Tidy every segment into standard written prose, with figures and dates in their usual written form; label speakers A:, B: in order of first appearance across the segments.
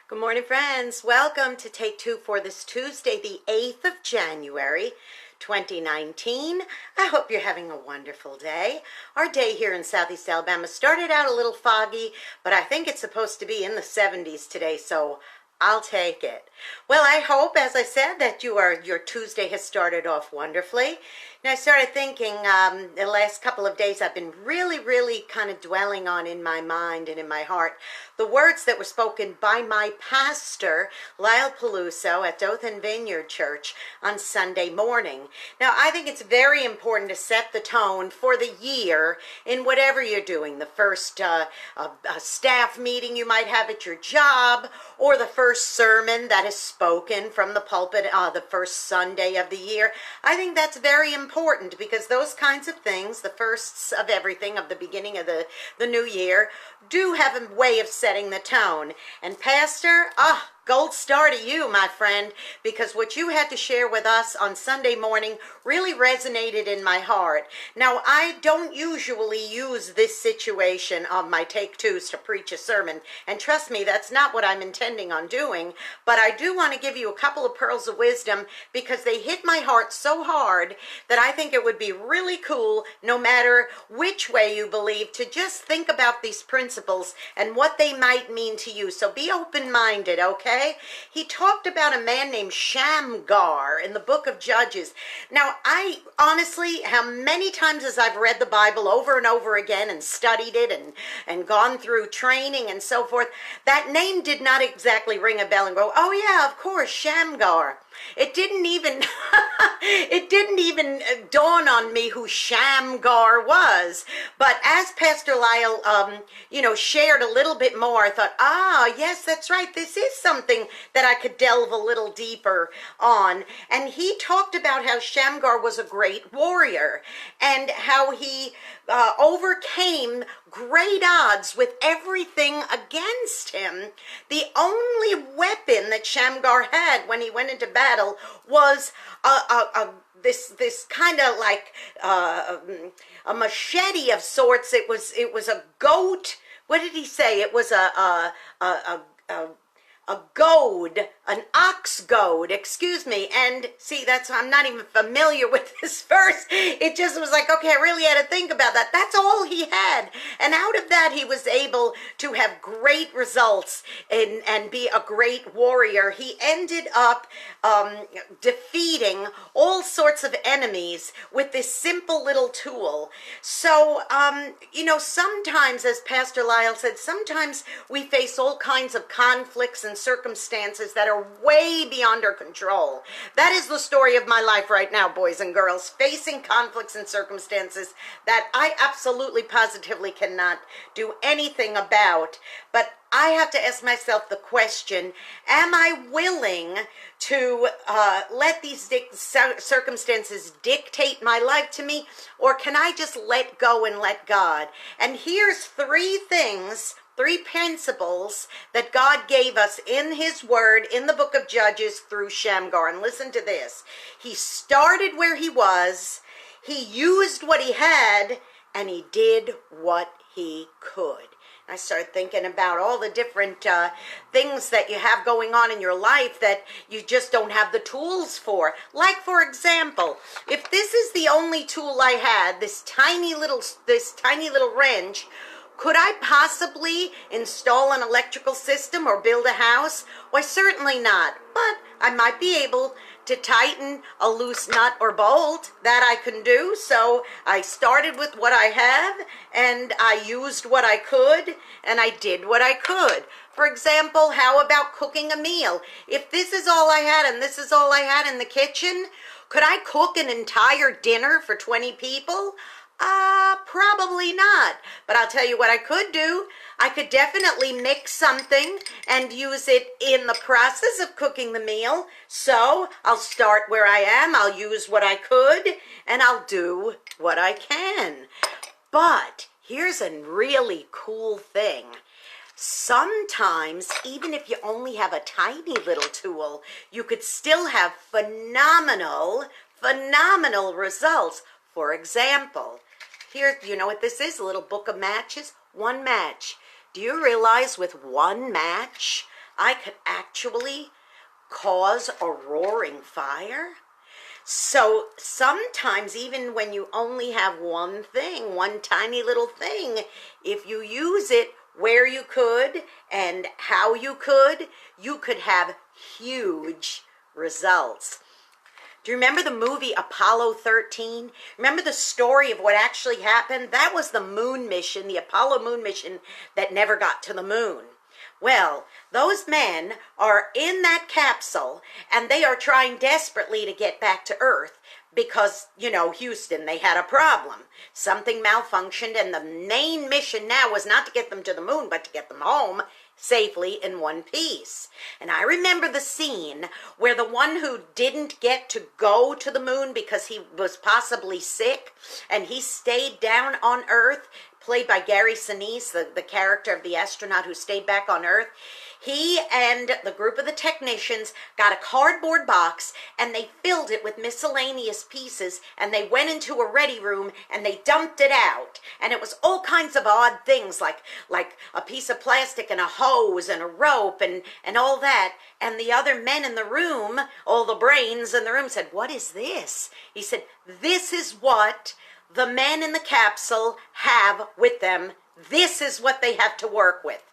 A: Good morning, friends. Welcome to Take Two for this Tuesday, the 8th of January, 2019. I hope you're having a wonderful day. Our day here in Southeast Alabama started out a little foggy, but I think it's supposed to be in the 70s today, so I'll take it. Well, I hope, as I said, that your Tuesday has started off wonderfully. Now, I started thinking the last couple of days I've been really kind of dwelling on in my mind and in my heart the words that were spoken by my pastor, Lyle Peluso, at Dothan Vineyard Church on Sunday morning. Now, I think it's very important to set the tone for the year in whatever you're doing. The first staff meeting you might have at your job, or the first sermon that is spoken from the pulpit the first Sunday of the year. I think that's very important because those kinds of things, the firsts of everything, of the beginning of the new year, do have a way of setting the tone. And Pastor, gold star to you, my friend, because what you had to share with us on Sunday morning really resonated in my heart. Now, I don't usually use this situation of my take twos to preach a sermon, and trust me, that's not what I'm intending on doing, but I do want to give you a couple of pearls of wisdom because they hit my heart so hard that I think it would be really cool, no matter which way you believe, to just think about these principles and what they might mean to you. So be open-minded, okay? He talked about a man named Shamgar in the book of Judges. Now, I honestly, how many times as I've read the Bible over and over again and studied it and gone through training and so forth, that name did not exactly ring a bell and go, oh yeah, of course, Shamgar. It didn't even dawn on me who Shamgar was. But as Pastor Lyle, shared a little bit more, I thought, yes, that's right. This is something that I could delve a little deeper on. And he talked about how Shamgar was a great warrior and how he overcame great odds with everything against him. The only weapon that Shamgar had when he went into battle was this kind of like a machete of sorts. It was a goat. What did he say? It was a goad, an ox goad, excuse me. And see, I'm not even familiar with this verse. It just was like, okay, I really had to think about that. That's all he had. And out of that, he was able to have great results and be a great warrior. He ended up defeating all sorts of enemies with this simple little tool. So, sometimes, as Pastor Lyle said, sometimes we face all kinds of conflicts and circumstances that are way beyond our control. That is the story of my life right now, boys and girls, facing conflicts and circumstances that I absolutely positively cannot do anything about. But I have to ask myself the question, am I willing to let these circumstances dictate my life to me, or can I just let go and let God? And here's three principles that God gave us in his word in the book of Judges through Shamgar. And listen to this. He started where he was, he used what he had, and he did what he could. I started thinking about all the different things that you have going on in your life that you just don't have the tools for. Like, for example, if this is the only tool I had, this tiny little wrench, could I possibly install an electrical system or build a house? Why, certainly not. But I might be able to tighten a loose nut or bolt. That I can do. So I started with what I have, and I used what I could, and I did what I could. For example, how about cooking a meal? If this is all I had and this is all I had in the kitchen, could I cook an entire dinner for 20 people? Probably not. But I'll tell you what I could do. I could definitely mix something and use it in the process of cooking the meal. So I'll start where I am. I'll use what I could, and I'll do what I can. But here's a really cool thing. Sometimes, even if you only have a tiny little tool, you could still have phenomenal results. For example, here, you know what this is? A little book of matches. One match. Do you realize with one match, I could actually cause a roaring fire? So sometimes, even when you only have one thing, one tiny little thing, if you use it where you could and how you could have huge results. Do you remember the movie Apollo 13? Remember the story of what actually happened? That was the moon mission, the Apollo moon mission that never got to the moon. Well, those men are in that capsule, and they are trying desperately to get back to Earth because, you know, Houston, they had a problem. Something malfunctioned, and the main mission now was not to get them to the moon, but to get them home safely in one piece. And I remember the scene where the one who didn't get to go to the moon because he was possibly sick, and he stayed down on Earth, played by Gary Sinise, the character of the astronaut who stayed back on Earth. He and the group of the technicians got a cardboard box, and they filled it with miscellaneous pieces, and they went into a ready room and they dumped it out. And it was all kinds of odd things, like a piece of plastic and a hose and a rope and all that. And the other men in the room, all the brains in the room, said, "What is this?" He said, "This is what the men in the capsule have with them. This is what they have to work with.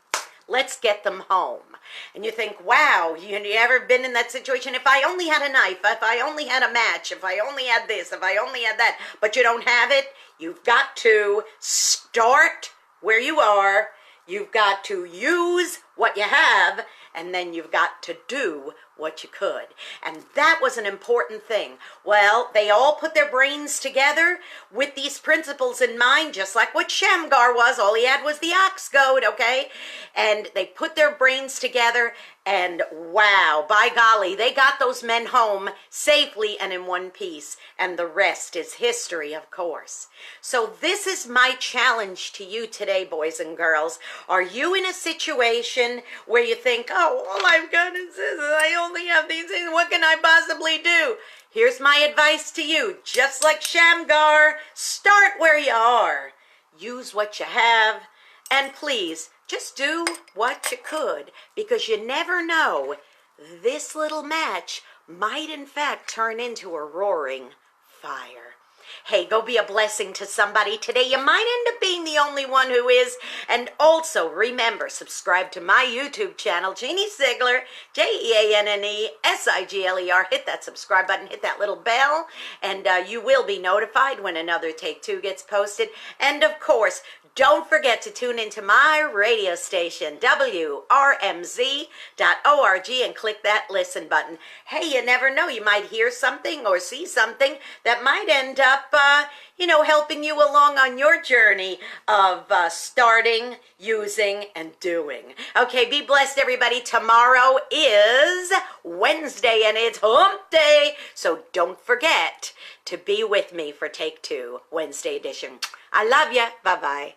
A: Let's get them home." And you think, wow, you ever been in that situation? If I only had a knife, if I only had a match, if I only had this, if I only had that, but you don't have it, you've got to start where you are. You've got to use what you have, and then you've got to do what you could. And that was an important thing. Well, they all put their brains together with these principles in mind, just like what Shamgar was. All he had was the ox goad, okay? And they put their brains together, and wow, by golly, they got those men home safely and in one piece. And the rest is history, of course. So this is my challenge to you today, boys and girls. Are you in a situation where you think, oh, all I've got is this, I only have these things, what can I possibly do? Here's my advice to you. Just like Shamgar, start where you are. Use what you have, and please, just do what you could, because you never know. This little match might in fact turn into a roaring fire. Hey, go be a blessing to somebody today. You might end up being the only one who is. And also, remember, subscribe to my YouTube channel, Jeanne Sigler, JeanneSigler. Hit that subscribe button, hit that little bell, and you will be notified when another Take Two gets posted. And of course, don't forget to tune into my radio station, WRMZ.org, and click that listen button. Hey, you never know. You might hear something or see something that might end up, helping you along on your journey of starting, using, and doing. Okay, be blessed, everybody. Tomorrow is Wednesday, and it's hump day. So don't forget to be with me for Take Two, Wednesday edition. I love you. Bye-bye.